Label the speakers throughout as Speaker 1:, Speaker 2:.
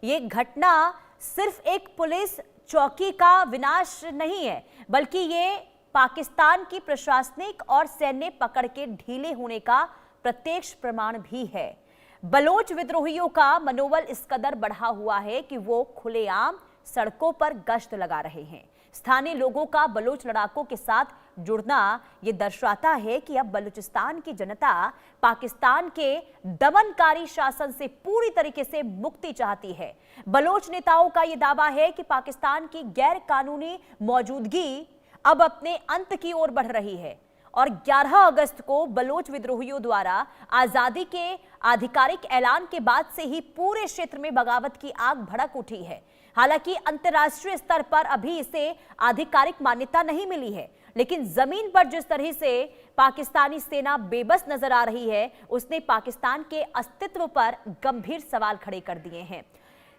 Speaker 1: ये घटना सिर्फ एक पुलिस चौकी का विनाश नहीं है, बल्कि ये पाकिस्तान की प्रशासनिक और सैन्य पकड़ के ढीले होने का प्रत्यक्ष प्रमाण भी है। बलोच विद्रोहियों का मनोबल इस कदर बढ़ा हुआ है कि वो खुलेआम सड़कों पर गश्त लगा रहे हैं। स्थानीय लोगों का बलोच लड़ाकों के साथ जुड़ना ये दर्शाता है कि अब बलूचिस्तान की जनता पाकिस्तान के दमनकारी शासन से पूरी तरीके से मुक्ति चाहती है। बलोच नेताओं का ये दावा है कि पाकिस्तान की गैर कानूनी मौजूदगी अब अपने अंत की ओर बढ़ रही है और 11 अगस्त को बलोच विद्रोहियों द्वारा आजादी के आधिकारिक ऐलान के बाद से ही पूरे क्षेत्र में बगावत की आग भड़क उठी है। हालांकि अंतर्राष्ट्रीय स्तर पर अभी इसे आधिकारिक मान्यता नहीं मिली है, लेकिन जमीन पर जिस तरह से पाकिस्तानी सेना बेबस नजर आ रही है, उसने पाकिस्तान के अस्तित्व पर गंभीर सवाल खड़े कर दिए हैं।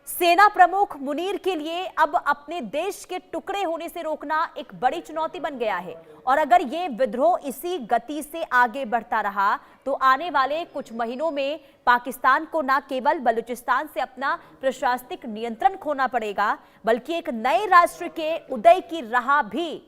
Speaker 1: सेना प्रमुख मुनीर के लिए अब अपने देश के टुकड़े होने से रोकना एक बड़ी चुनौती बन गया है और अगर ये विद्रोह इसी गति से आगे बढ़ता रहा तो आने वाले कुछ महीनों में पाकिस्तान को न केवल बलूचिस्तान से अपना प्रशासनिक नियंत्रण खोना पड़ेगा, बल्कि एक नए राष्ट्र के उदय की राह भी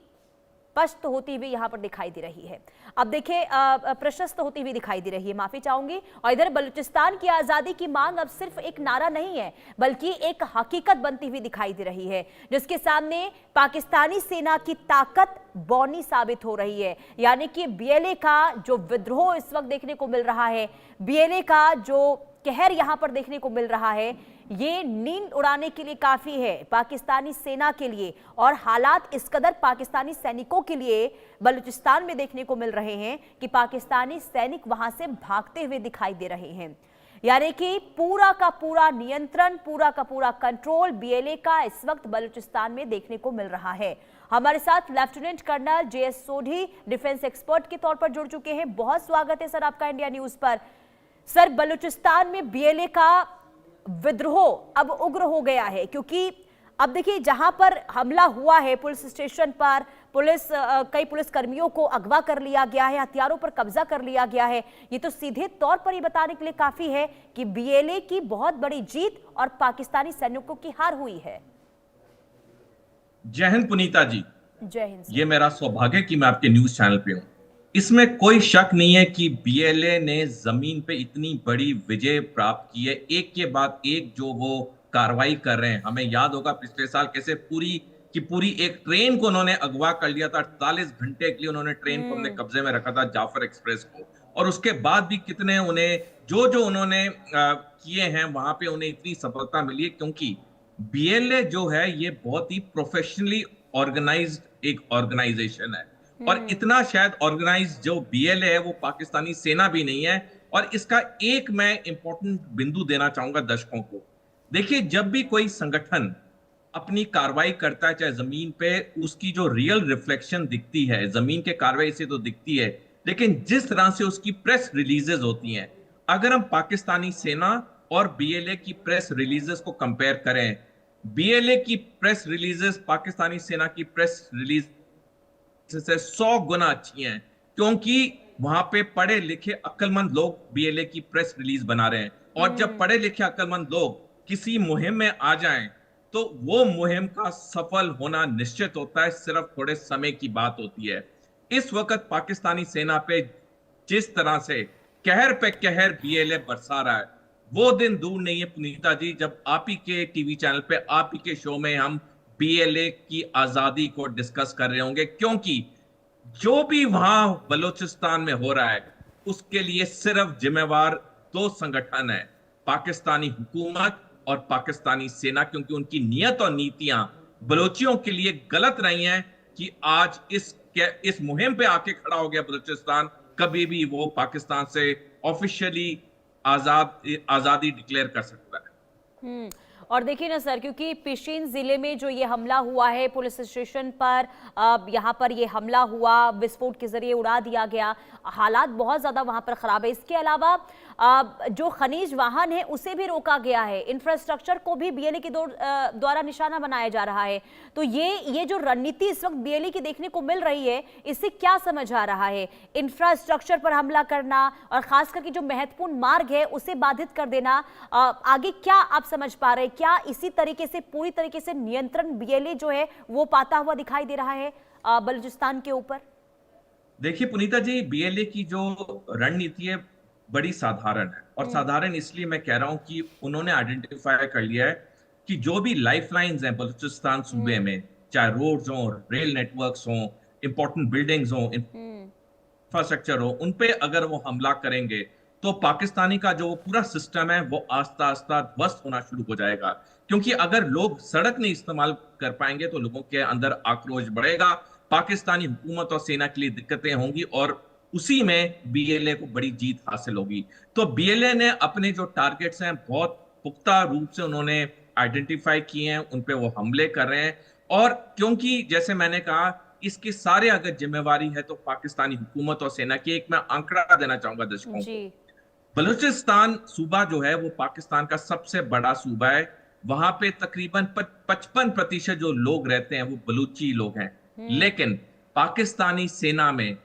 Speaker 1: स्पष्ट होती हुई यहां पर दिखाई दे रही है। अब देखिए, प्रशस्त होती हुई दिखाई दे रही है, माफी चाहूंगी। और इधर बलूचिस्तान की आजादी की मांग अब सिर्फ एक नारा नहीं है, बल्कि एक हकीकत बनती हुई दिखाई दे रही है, जिसके सामने पाकिस्तानी सेना की ताकत बौनी साबित हो रही है। यानी कि बीएलए का जो विद्रोह इस वक्त देखने को मिल रहा है, बीएलए का जो कहर यहां पर देखने को मिल रहा है, ये नींद उड़ाने के लिए काफी है पाकिस्तानी सेना के लिए। और हालात इस कदर पाकिस्तानी सैनिकों के लिए बलूचिस्तान में देखने को मिल रहे हैं कि पाकिस्तानी सैनिक वहां से भागते हुए दिखाई दे रहे हैं। यानी कि पूरा का पूरा नियंत्रण, पूरा का पूरा कंट्रोल बीएलए का इस वक्त बलूचिस्तान में देखने को मिल रहा है। हमारे साथ lieutenant colonel JS Sodhi defence expert के तौर पर जुड़ चुके हैं। बहुत स्वागत है सर आपका इंडिया न्यूज पर। सर, बलूचिस्तान में बीएलए का विद्रोह अब उग्र हो गया है, क्योंकि अब देखिए जहां पर हमला हुआ है पुलिस स्टेशन पर, कई पुलिस कर्मियों को अगवा कर लिया गया है, हथियारों पर कब्जा कर लिया गया है। ये तो सीधे तौर पर ये बताने के लिए काफी है कि बीएलए की बहुत बड़ी जीत और पाकिस्तानी सैनिकों की हार हुई है।
Speaker 2: जय हिंद पुनीता जी।
Speaker 1: जय हिंद।
Speaker 2: ये मेरा सौभाग्य कि मैं आपके न्यूज चैनल पे हूं। इसमें कोई शक नहीं है कि बीएलए ने जमीन पे इतनी बड़ी विजय प्राप्त की है, एक के बाद एक जो वो कार्रवाई कर रहे हैं। हमें याद होगा पिछले साल कैसे पूरी की पूरी एक ट्रेन को उन्होंने अगवा कर लिया था। 48 घंटे के लिए उन्होंने ट्रेन को अपने कब्जे में रखा था, जाफर एक्सप्रेस को। और उसके बाद भी कितने उन्हें जो उन्होंने किए हैं वहां पे उन्हें इतनी सफलता मिली है, क्योंकि बीएलए जो है ये बहुत ही प्रोफेशनली ऑर्गेनाइज्ड एक ऑर्गेनाइजेशन है। और इतना शायद ऑर्गेनाइज जो बीएलए है वो पाकिस्तानी सेना भी नहीं है। और इसका एक मैं इंपॉर्टेंट बिंदु देना चाहूंगा दर्शकों को। देखिए, जब भी कोई संगठन अपनी कार्रवाई करता है, चाहे जमीन पे, उसकी जो रियल रिफ्लेक्शन दिखती है जमीन के कार्रवाई से तो दिखती है, लेकिन जिस तरह से उसकी प्रेस रिलीजेस होती हैं, अगर हम पाकिस्तानी सेना और बीएलए की प्रेस रिलीजेस को कंपेयर करें, बीएलए की प्रेस रिलीजेस पाकिस्तानी सेना की प्रेस रिलीज से 100 गुना अच्छी हैं, क्योंकि वहां पे पढ़े लिखे अक्लमंद लोग बीएलए की प्रेस रिलीज बना रहे हैं। और जब पढ़े लिखे अक्लमंद लोग किसी मुहिम में आ जाएं तो वो मुहिम का सफल होना निश्चित होता है, सिर्फ थोड़े समय की बात होती है। इस वक्त पाकिस्तानी सेना पे जिस तरह से कहर पे कहर बीएलए बरसा रहा है, वो दिन दूर नहीं है पुनीता जी, जब आप ही के टीवी चैनल पे, आप ही के शो में हम बीएलए की आजादी को डिस्कस कर रहे होंगे, क्योंकि जो भी वहां बलूचिस्तान में हो रहा है उसके लिए सिर्फ जिम्मेवार दो संगठन है, पाकिस्तानी हुकूमत और पाकिस्तानी सेना, क्योंकि उनकी नियत और नीतियां बलोचियों के लिए गलत रही हैं कि आज इस मुहिम पे आके खड़ा हो गया बलूचिस्तान। कभी भी वो पाकिस्तान से ऑफिशियली आजादी डिक्लेयर कर सकता है।
Speaker 1: और देखिए ना सर, क्योंकि पिशीन जिले में जो ये हमला हुआ है पुलिस स्टेशन पर, यहाँ पर ये हमला हुआ, विस्फोट के जरिए उड़ा दिया गया, हालात बहुत ज्यादा वहां पर खराब है। इसके अलावा जो खनिज वाहन है उसे भी रोका गया है, इंफ्रास्ट्रक्चर को भी बीएलए के द्वारा निशाना बनाया जा रहा है। तो ये जो रणनीति इस वक्त बीएलए की देखने को मिल रही है, इससे क्या समझ आ रहा है? इंफ्रास्ट्रक्चर पर हमला करना और खास करके जो महत्वपूर्ण मार्ग है उसे बाधित कर देना, आगे क्या आप समझ पा रहे? क्या इसी तरीके से पूरी तरीके से नियंत्रण बीएलए जो है वो पाता हुआ दिखाई दे रहा है बलूचिस्तान के ऊपर?
Speaker 2: देखिए पुनीता जी, बीएलए की जो रणनीति है बड़ी साधारण है, और साधारण इसलिए मैं कह रहा हूं कि उन्होंने आइडेंटिफाई कर लिया है कि जो भी लाइफलाइंस हैं बलूचिस्तान सूबे में, चाहे रोड्स हो, रेल नेटवर्क्स हो, इंपॉर्टेंट बिल्डिंग्स हो,
Speaker 1: हम्म।
Speaker 2: इंफ्रास्ट्रक्चर हो, उन पे अगर वो हमला करेंगे तो पाकिस्तानी का जो पूरा सिस्टम है वो आस्ता आस्ता ध्वस्त होना शुरू हो जाएगा। क्योंकि अगर लोग सड़क नहीं इस्तेमाल कर पाएंगे तो लोगों के अंदर आक्रोश बढ़ेगा, पाकिस्तानी हुकूमत और सेना के लिए दिक्कतें होंगी, और उसी में बीएलए को बड़ी जीत हासिल होगी। तो बीएलए ने अपने जो टारगेट्स हैं बहुत पुख्ता रूप से उन्होंने आइडेंटिफाई किए हैं, उन पे वो हमले कर रहे हैं। और क्योंकि जैसे मैंने कहा, इसकी सारे अगर जिम्मेवारी है तो पाकिस्तानी हुकूमत और सेना की। एक मैं आंकड़ा देना चाहूंगा दर्शकों
Speaker 1: जी।
Speaker 2: को। बलूचिस्तान सूबा जो है वो पाकिस्तान का सबसे बड़ा सूबा है। वहां पे तकरीबन 55% जो लोग रहते हैं वो बलूची लोग हैं, लेकिन पाकिस्तानी सेना में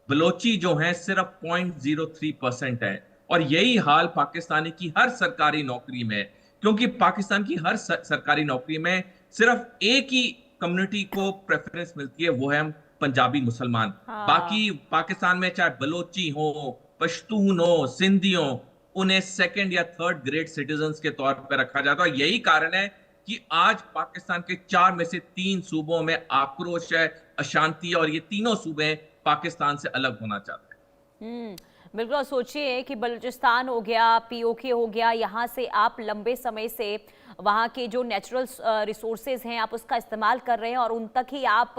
Speaker 2: बलोची जो हैं सिर्फ 0.03% है। और यही हाल पाकिस्तानी की हर सरकारी नौकरी में है, क्योंकि पाकिस्तान की हर सरकारी नौकरी में सिर्फ एक ही कम्युनिटी को प्रेफरेंस मिलती है, वो है पंजाबी मुसलमान।
Speaker 1: हाँ।
Speaker 2: बाकी पाकिस्तान में चाहे बलोची हो, पश्तून हो, सिंधी हो, उन्हें सेकंड या थर्ड ग्रेड सिटीजन्स के तौर पर रखा जाता है। यही कारण है कि आज पाकिस्तान के 4 में से 3 सूबों में आक्रोश है, अशांति, और ये तीनों सूबे पाकिस्तान से अलग होना चाहते हैं।
Speaker 1: बिल्कुल। और सोचिए कि बलूचिस्तान हो गया, पीओके हो गया, यहाँ से आप लंबे समय से वहाँ के जो नेचुरल रिसोर्सेज हैं आप उसका इस्तेमाल कर रहे हैं और उन तक ही आप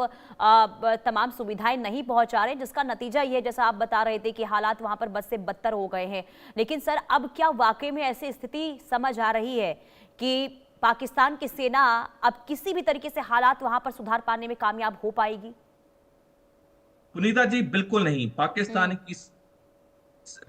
Speaker 1: तमाम सुविधाएं नहीं पहुँचा रहे हैं, जिसका नतीजा ये है जैसा आप बता रहे थे कि हालात वहाँ पर बद से बदतर हो गए हैं। लेकिन सर, अब क्या वाकई में ऐसी स्थिति समझ आ रही है कि पाकिस्तान की सेना अब किसी भी तरीके से हालात वहाँ पर सुधार पाने में कामयाब हो पाएगी?
Speaker 2: पुनीता जी, बिल्कुल नहीं।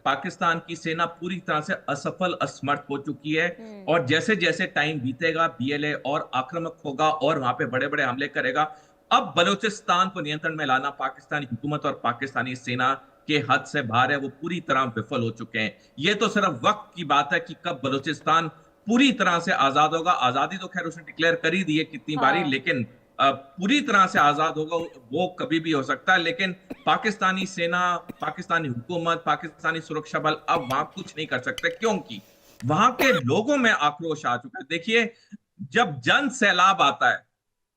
Speaker 2: पाकिस्तान की सेना पूरी तरह से असफल, असमर्थ हो चुकी है। और जैसे जैसे टाइम बीतेगा बीएलए और आक्रामक होगा और वहां पे बड़े बड़े हमले करेगा। अब बलूचिस्तान को नियंत्रण में लाना पाकिस्तानी हुकूमत और पाकिस्तानी सेना के हद से बाहर है, वो पूरी तरह विफल हो चुके हैं। ये तो सिर्फ वक्त की बात है कि कब बलूचिस्तान पूरी तरह से आजाद होगा। आजादी तो खैर उसने डिक्लेयर कर ही दी है कितनी बारी, लेकिन पूरी तरह से आजाद होगा वो कभी भी हो सकता है। लेकिन पाकिस्तानी सेना, पाकिस्तानी हुकूमत, पाकिस्तानी सुरक्षा बल अब वहां कुछ नहीं कर सकते, क्योंकि वहां के लोगों में आक्रोश आ चुका है। देखिए, जब जन सैलाब आता है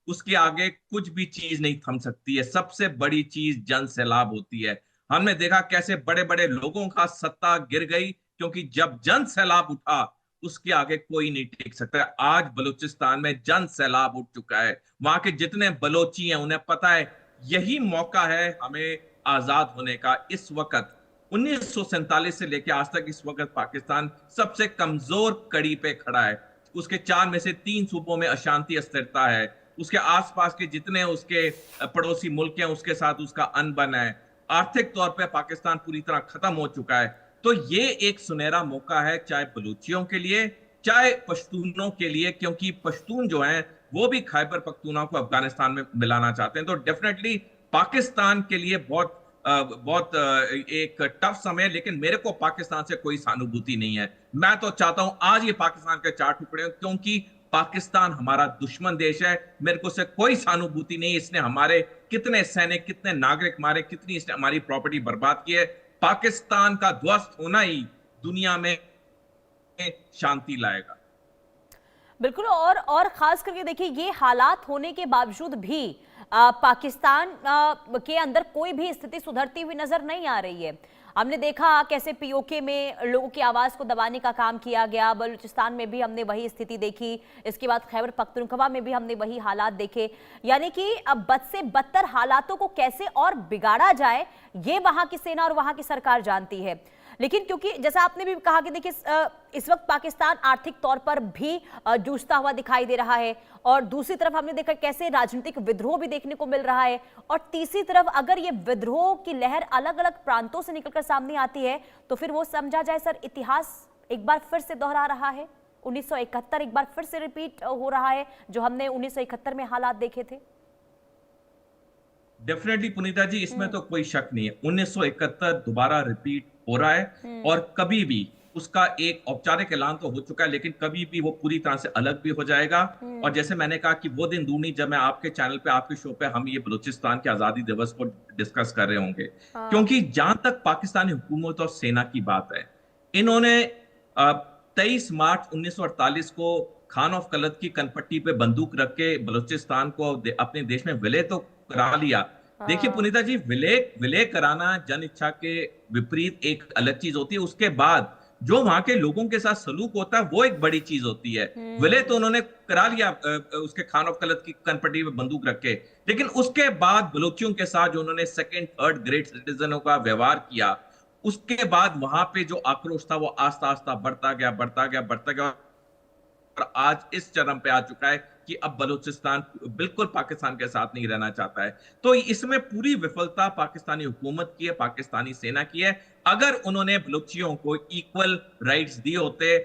Speaker 2: उसके आगे कुछ भी चीज नहीं थम सकती है। सबसे बड़ी चीज जन सैलाब होती है। हमने देखा कैसे बड़े बड़े लोगों का सत्ता गिर गई, क्योंकि जब जन सैलाब उठा उसके आगे कोई नहीं टिक सकता। आज बलूचिस्तान में जन सैलाब उठ चुका है। वहां के जितने बलोची हैं उन्हें पता है यही मौका है हमें आजाद होने का। इस वक्त 1947 से लेकर आज तक इस वक्त पाकिस्तान सबसे कमजोर कड़ी पे खड़ा है। उसके 4 में से 3 सूबों में अशांति, अस्थिरता है। उसके आसपास के जितने उसके पड़ोसी मुल्क हैं उसके साथ उसका अनबन है। आर्थिक तौर पे पाकिस्तान पूरी तरह खत्म हो चुका है। तो ये एक सुनहरा मौका है, चाहे बलूचियों के लिए चाहे पश्तूनों के लिए, क्योंकि पश्तून जो हैं वो भी खैबर पख्तूनख्वा को अफगानिस्तान में मिलाना चाहते हैं। तो डेफिनेटली पाकिस्तान के लिए बहुत एक टफ समय है। लेकिन मेरे को पाकिस्तान से कोई सहानुभूति नहीं है। मैं तो चाहता हूं आज ये पाकिस्तान के 4 टुकड़े हो, क्योंकि पाकिस्तान हमारा दुश्मन देश है। मेरे को से कोई सहानुभूति नहीं। इसने हमारे कितने सैनिक, कितने नागरिक मारे, कितनी इसने हमारी प्रॉपर्टी बर्बाद की है। पाकिस्तान का ध्वस्त होना ही दुनिया में शांति लाएगा।
Speaker 1: बिल्कुल। और खास करके देखिए, ये हालात होने के बावजूद भी पाकिस्तान के अंदर कोई भी स्थिति सुधरती हुई नजर नहीं आ रही है। हमने देखा कैसे पीओके में लोगों की आवाज को दबाने का काम किया गया, बलूचिस्तान में भी हमने वही स्थिति देखी, इसके बाद खैबर पख्तूनख्वा में भी हमने वही हालात देखे। यानी कि अब बद से बदतर हालातों को कैसे और बिगाड़ा जाए ये वहां की सेना और वहां की सरकार जानती है। लेकिन क्योंकि जैसा आपने भी कहा कि देखिए, इस वक्त पाकिस्तान आर्थिक तौर पर भी जूझता हुआ दिखाई दे रहा है, और दूसरी तरफ हमने देखा कैसे राजनीतिक विद्रोह भी देखने को मिल रहा है, और तीसरी तरफ अगर ये विद्रोह की लहर अलग अलग प्रांतों से निकलकर सामने आती है तो फिर वो समझा जाए सर इतिहास एक बार फिर से दोहरा रहा है। 1971 एक बार फिर से रिपीट हो रहा है जो हमने 1971 में हालात देखे थे।
Speaker 2: डेफिनेटली पुनीता जी, इसमें तो कोई शक नहीं है। 1971 दोबारा रिपीट हो रहा है, और कभी भी उसका एक औपचारिक ऐलान तो हो चुका है, लेकिन कभी भी वो पूरी तरह से अलग भी हो जाएगा। और जैसे मैंने कहा कि वो दिन दूर नहीं जब मैं आपके चैनल पे, आपके शो पे हम ये बलूचिस्तान के आजादी दिवस को डिस्कस कर रहे होंगे।
Speaker 1: हाँ।
Speaker 2: क्योंकि जहां तक पाकिस्तानी हुकूमत और सेना की बात है, इन्होंने 23 मार्च 1948 को खान ऑफ कलत की कनपट्टी पे बंदूक रख के बलूचिस्तान को अपने देश में विलय तो करा लिया। देखिए
Speaker 1: हाँ।
Speaker 2: पुनीता जी, विलय विलय कराना जन इच्छा के विपरीत एक अलग चीज होती है, उसके बाद जो वहां के लोगों के साथ सलूक होता है वो एक बड़ी चीज होती है। विलय तो उन्होंने करा लिया उसके खान ऑफ कलत की कनपट्टी पे बंदूक रख के, लेकिन उसके बाद बलूचियों के साथ जो उन्होंने सेकंड थर्ड ग्रेड सिटीजनों का व्यवहार किया, उसके बाद वहां पे जो आक्रोश था वो आस्ता आस्ता बढ़ता गया, बढ़ता गया, बढ़ता गया, और आज इस चरम पे आ चुका है कि अब बलूचिस्तान बिल्कुल पाकिस्तान के साथ नहीं रहना चाहता है। तो इसमें पूरी विफलता पाकिस्तानी हुकूमत की है, पाकिस्तानी सेना की है। अगर उन्होंने बलूचियों को इक्वल राइट्स दिए होते,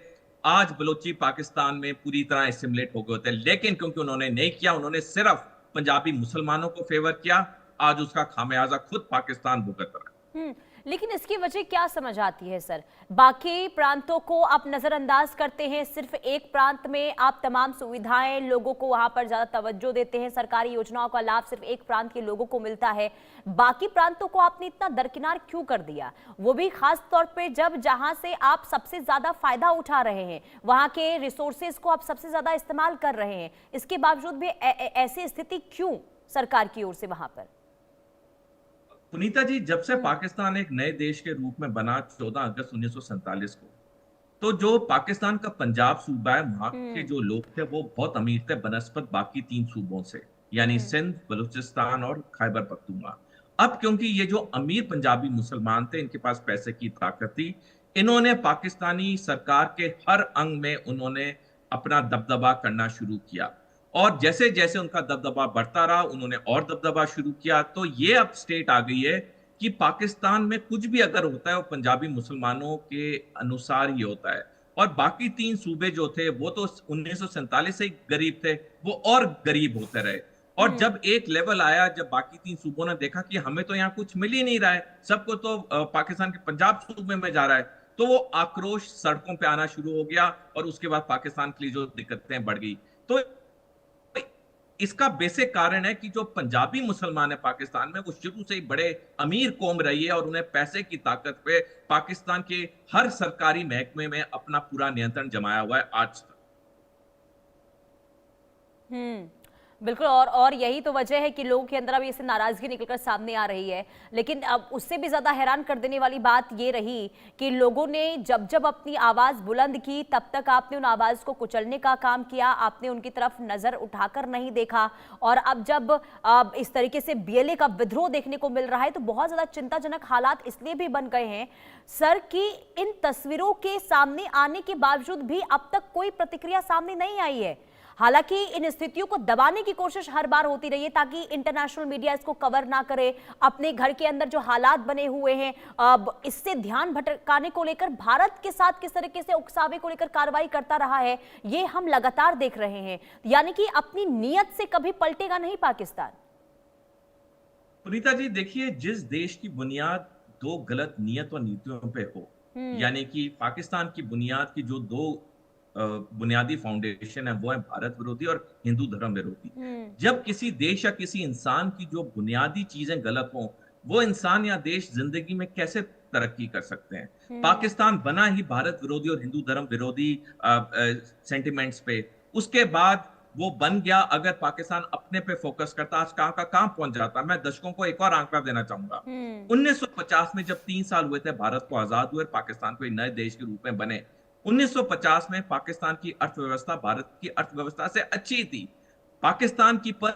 Speaker 2: आज बलूची पाकिस्तान में पूरी तरह एसिमिलेट हो गए होते, लेकिन क्योंकि उन्होंने नहीं किया, उन्होंने सिर्फ पंजाबी मुसलमानों को फेवर किया, आज उसका खामियाजा खुद पाकिस्तान भुगत रहा है।
Speaker 1: लेकिन इसकी वजह क्या समझ आती है सर? बाकी प्रांतों को आप नजरअंदाज करते हैं, सिर्फ एक प्रांत में आप तमाम सुविधाएं, लोगों को वहां पर ज्यादा तवज्जो देते हैं, सरकारी योजनाओं का लाभ सिर्फ एक प्रांत के लोगों को मिलता है। बाकी प्रांतों को आपने इतना दरकिनार क्यों कर दिया? वो भी खास तौर पे जब जहां से आप सबसे ज्यादा फायदा उठा रहे हैं, वहां के रिसोर्सेज को आप सबसे ज्यादा इस्तेमाल कर रहे हैं, इसके बावजूद भी ऐसी स्थिति क्यों सरकार की ओर से वहां पर?
Speaker 2: पुनीता जी, जब से पाकिस्तान एक नए देश के रूप में बना 14 अगस्त 1947 को, तो जो पाकिस्तान का पंजाब सूबा है, वहां के जो लोग थे वो बहुत अमीर थे बनस्पत बाकी 3 सूबों से, यानी सिंध, बलूचिस्तान और खैबर पख्तूनख्वा। अब क्योंकि ये जो अमीर पंजाबी मुसलमान थे, इनके पास पैसे की ताकत थी, इन्होंने पाकिस्तानी सरकार के हर अंग में उन्होंने अपना दबदबा करना शुरू किया। और जैसे जैसे उनका दबदबा बढ़ता रहा, उन्होंने और दबदबा शुरू किया। तो ये अब स्टेट आ गई है कि पाकिस्तान में कुछ भी अगर होता है वो पंजाबी मुसलमानों के अनुसार ही होता है। और बाकी 3 सूबे जो थे वो तो 1947 से ही गरीब थे, वो और गरीब होते रहे। और जब एक लेवल आया, जब बाकी 3 सूबों ने देखा कि हमें तो यहाँ कुछ मिल ही नहीं रहा है, सबको तो पाकिस्तान के पंजाब सूबे में जा रहा है, तो वो आक्रोश सड़कों पे आना शुरू हो गया। और उसके बाद पाकिस्तान के लिए जो दिक्कतें बढ़ गई, तो इसका बेसिक कारण है कि जो पंजाबी मुसलमान है पाकिस्तान में, वो शुरू से ही बड़े अमीर कौम रही है और उन्हें पैसे की ताकत पे पाकिस्तान के हर सरकारी महकमे में अपना पूरा नियंत्रण जमाया हुआ है आज तक।
Speaker 1: हम्म, बिल्कुल। और यही तो वजह है कि लोगों के अंदर अब इससे नाराजगी निकलकर सामने आ रही है। लेकिन अब उससे भी ज्यादा हैरान कर देने वाली बात ये रही कि लोगों ने जब जब अपनी आवाज बुलंद की, तब तक आपने उन आवाज को कुचलने का काम किया, आपने उनकी तरफ नजर उठाकर नहीं देखा। और अब जब इस तरीके से बीएलए का विद्रोह देखने को मिल रहा है, तो बहुत ज्यादा चिंताजनक हालात इसलिए भी बन गए हैं सर कि इन तस्वीरों के सामने आने के बावजूद भी अब तक कोई प्रतिक्रिया सामने नहीं आई है। हालांकि इन स्थितियों को दबाने की कोशिश हर बार होती रही है ताकि इंटरनेशनल मीडिया इसको कवर ना करे। अपने घर के अंदर जो हालात बने हुए हैं, अब इससे ध्यान भटकाने को लेकर भारत के साथ किस तरीके से उकसावे को लेकर कार्रवाई करता रहा है, ये हम लगातार देख रहे हैं। यानी कि अपनी नीयत से कभी पलटेगा नहीं पाकिस्तान।
Speaker 2: पुनीता जी देखिए, जिस देश की बुनियाद 2 गलत नीयत और नीतियों पे हो, यानी कि पाकिस्तान की बुनियाद की जो 2 बुनियादी फाउंडेशन है, वो है भारत विरोधी और हिंदू धर्म विरोधी। जब किसी देश या किसी इंसान की जो बुनियादी चीजें गलत हों, वो इंसान या देश जिंदगी में कैसे तरक्की कर सकते हैं? पाकिस्तान बना ही भारत विरोधी और हिंदू धर्म विरोधी सेंटिमेंट्स पे। उसके बाद वो बन गया। अगर पाकिस्तान अपने पे फोकस करता, आज कहां का कहां पहुंच जाता। मैं दर्शकों को एक और आंकड़ा देना चाहूंगा। 1950 में जब 3 साल हुए थे भारत को आजाद हुए, पाकिस्तान को एक नए देश के रूप में बने, 1950 में पाकिस्तान की अर्थव्यवस्था भारत की अर्थव्यवस्था से अच्छी थी। पाकिस्तान की पर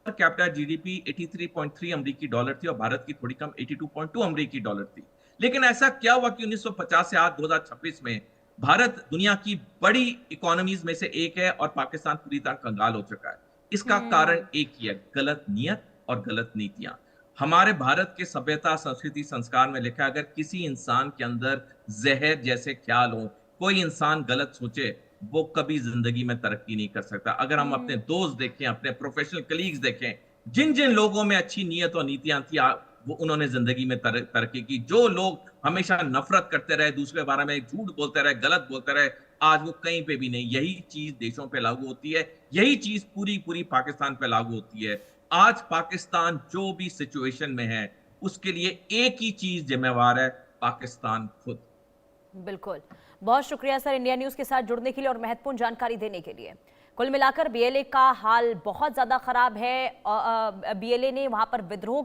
Speaker 2: कैपिटा जीडीपी 83.3 अमेरिकी डॉलर थी और भारत की थोड़ी कम 82.2 अमेरिकी डॉलर थी। लेकिन ऐसा क्या हुआ कि 1950 से आज 2026 में भारत दुनिया की बड़ी इकोनॉमीज में से एक है और पाकिस्तान पूरी तरह कंगाल हो चुका है। इसका कारण एक ही है, गलत नीयत और गलत नीतियां। हमारे भारत के सभ्यता, संस्कृति, संस्कार में लिखा है, अगर किसी इंसान के अंदर जहर जैसे ख्याल हो, कोई इंसान गलत सोचे, वो कभी जिंदगी में तरक्की नहीं कर सकता। अगर हम अपने दोस्त देखें, अपने प्रोफेशनल कलीग्स देखें, जिन जिन लोगों में अच्छी नीयत और नीतियां थी, वो उन्होंने जिंदगी में तरक्की की। जो लोग हमेशा नफरत करते रहे, दूसरे के बारे में झूठ बोलते रहे, गलत बोलते रहे, आज वो कहीं पे भी नहीं। यही चीज देशों पे लागू होती है, यही चीज पूरी पूरी पाकिस्तान पे लागू होती है। आज पाकिस्तान जो भी सिचुएशन में है, उसके लिए एक ही चीज जिम्मेवार है, पाकिस्तान खुद।
Speaker 1: बिल्कुल, बहुत शुक्रिया सर इंडिया न्यूज के साथ जुड़ने के लिए और महत्वपूर्ण जानकारी देने के लिए। कुल मिलाकर बीएलए का हाल बहुत ज्यादा खराब है। बीएलए ने वहां पर विद्रोह